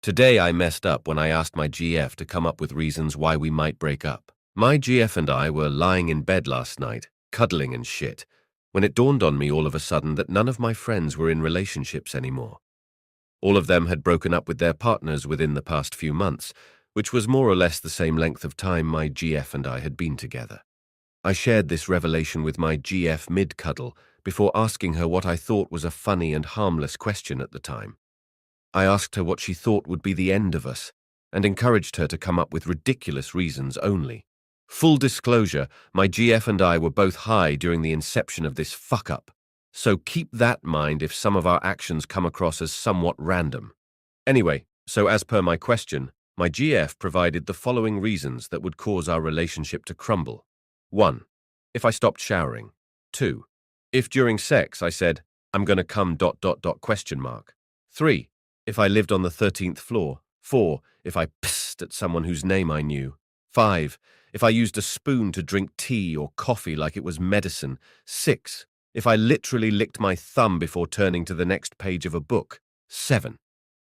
Today I messed up when I asked my GF to come up with reasons why we might break up. My GF and I were lying in bed last night, cuddling and shit, when it dawned on me all of a sudden that none of my friends were in relationships anymore. All of them had broken up with their partners within the past few months, which was more or less the same length of time my GF and I had been together. I shared this revelation with my GF mid-cuddle before asking her what I thought was a funny and harmless question at the time. I asked her what she thought would be the end of us, and encouraged her to come up with ridiculous reasons only. Full disclosure, my GF and I were both high during the inception of this fuck-up, so keep that in mind if some of our actions come across as somewhat random. Anyway, so as per my question, my GF provided the following reasons that would cause our relationship to crumble. 1. If I stopped showering. 2. If during sex I said, "I'm gonna come ... 3. If I lived on the 13th floor. 4. If I pissed at someone whose name I knew. 5. If I used a spoon to drink tea or coffee like it was medicine. 6. If I literally licked my thumb before turning to the next page of a book. 7.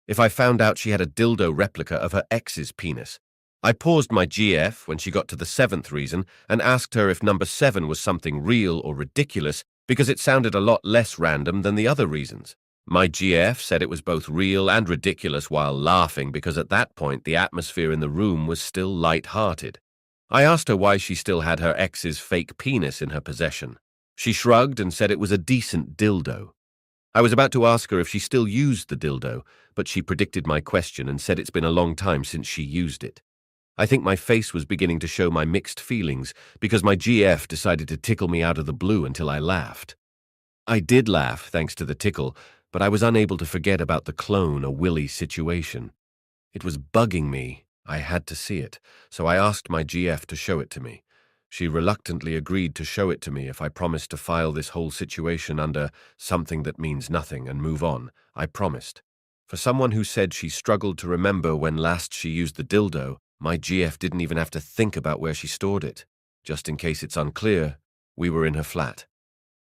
If I found out she had a dildo replica of her ex's penis. I paused my GF when she got to the 7th reason and asked her if number 7 was something real or ridiculous because it sounded a lot less random than the other reasons. My GF said it was both real and ridiculous while laughing because at that point the atmosphere in the room was still light-hearted. I asked her why she still had her ex's fake penis in her possession. She shrugged and said it was a decent dildo. I was about to ask her if she still used the dildo, but she predicted my question and said it's been a long time since she used it. I think my face was beginning to show my mixed feelings because my GF decided to tickle me out of the blue until I laughed. I did laugh thanks to the tickle, but I was unable to forget about the clone a Willy situation. It was bugging me. I had to see it, so I asked my GF to show it to me. She reluctantly agreed to show it to me if I promised to file this whole situation under something that means nothing and move on. I promised. For someone who said she struggled to remember when last she used the dildo, my GF didn't even have to think about where she stored it. Just in case it's unclear, we were in her flat.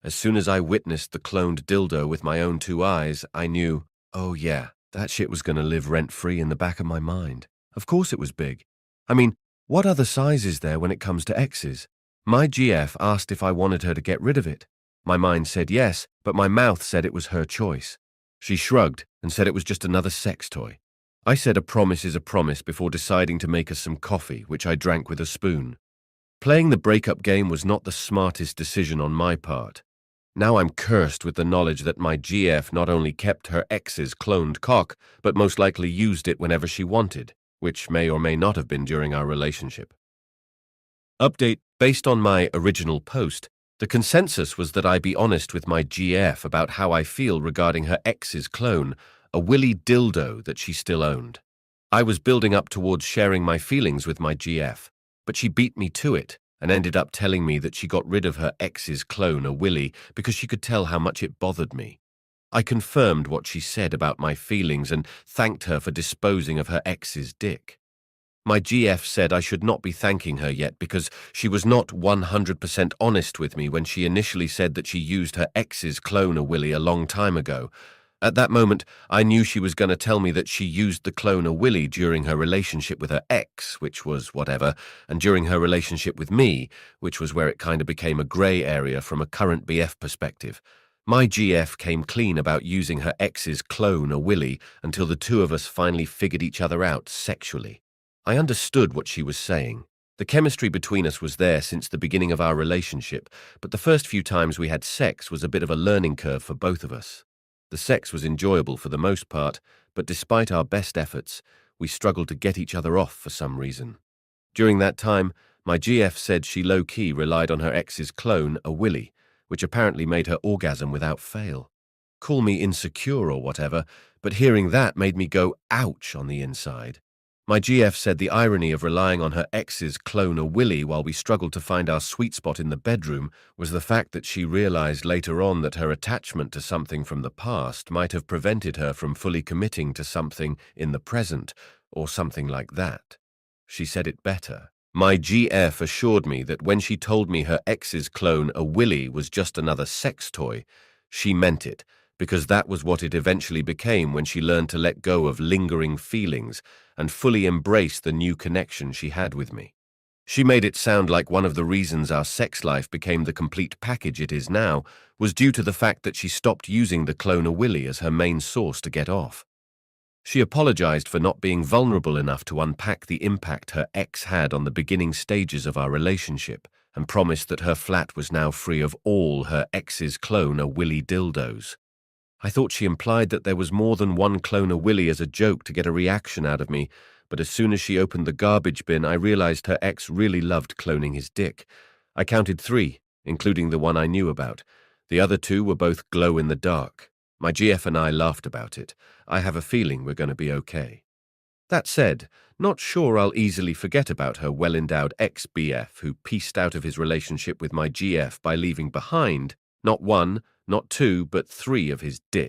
As soon as I witnessed the cloned dildo with my own 2 eyes, I knew, oh yeah, that shit was gonna live rent-free in the back of my mind. Of course it was big. I mean, what other size is there when it comes to exes? My GF asked if I wanted her to get rid of it. My mind said yes, but my mouth said it was her choice. She shrugged and said it was just another sex toy. I said a promise is a promise before deciding to make us some coffee, which I drank with a spoon. Playing the breakup game was not the smartest decision on my part. Now I'm cursed with the knowledge that my GF not only kept her ex's cloned cock, but most likely used it whenever she wanted, which may or may not have been during our relationship. Update: based on my original post, the consensus was that I be honest with my GF about how I feel regarding her ex's clone, a Willy dildo that she still owned. I was building up towards sharing my feelings with my GF, but she beat me to it and ended up telling me that she got rid of her ex's clone, a Willy, because she could tell how much it bothered me. I confirmed what she said about my feelings and thanked her for disposing of her ex's dick. My GF said I should not be thanking her yet because she was not 100% honest with me when she initially said that she used her ex's clone, a Willy, a long time ago. At that moment, I knew she was going to tell me that she used the clone a Willy during her relationship with her ex, which was whatever, and during her relationship with me, which was where it kind of became a grey area from a current BF perspective. My GF came clean about using her ex's clone a Willy until the two of us finally figured each other out sexually. I understood what she was saying. The chemistry between us was there since the beginning of our relationship, but the first few times we had sex was a bit of a learning curve for both of us. The sex was enjoyable for the most part, but despite our best efforts, we struggled to get each other off for some reason. During that time, my GF said she low-key relied on her ex's clone, a Willy, which apparently made her orgasm without fail. Call me insecure or whatever, but hearing that made me go ouch on the inside. My GF said the irony of relying on her ex's clone a Willy while we struggled to find our sweet spot in the bedroom was the fact that she realized later on that her attachment to something from the past might have prevented her from fully committing to something in the present, or something like that. She said it better. My GF assured me that when she told me her ex's clone a Willy was just another sex toy, she meant it, because that was what it eventually became when she learned to let go of lingering feelings and fully embrace the new connection she had with me. She made it sound like one of the reasons our sex life became the complete package it is now was due to the fact that she stopped using the cloner Willy as her main source to get off. She apologized for not being vulnerable enough to unpack the impact her ex had on the beginning stages of our relationship and promised that her flat was now free of all her ex's cloner Willy dildos. I thought she implied that there was more than one cloner Willy as a joke to get a reaction out of me, but as soon as she opened the garbage bin, I realized her ex really loved cloning his dick. I counted 3, including the one I knew about. The other 2 were both glow in the dark. My GF and I laughed about it. I have a feeling we're going to be okay. That said, not sure I'll easily forget about her well-endowed ex-BF who pieced out of his relationship with my GF by leaving behind not 1, not 2, but 3 of his dicks.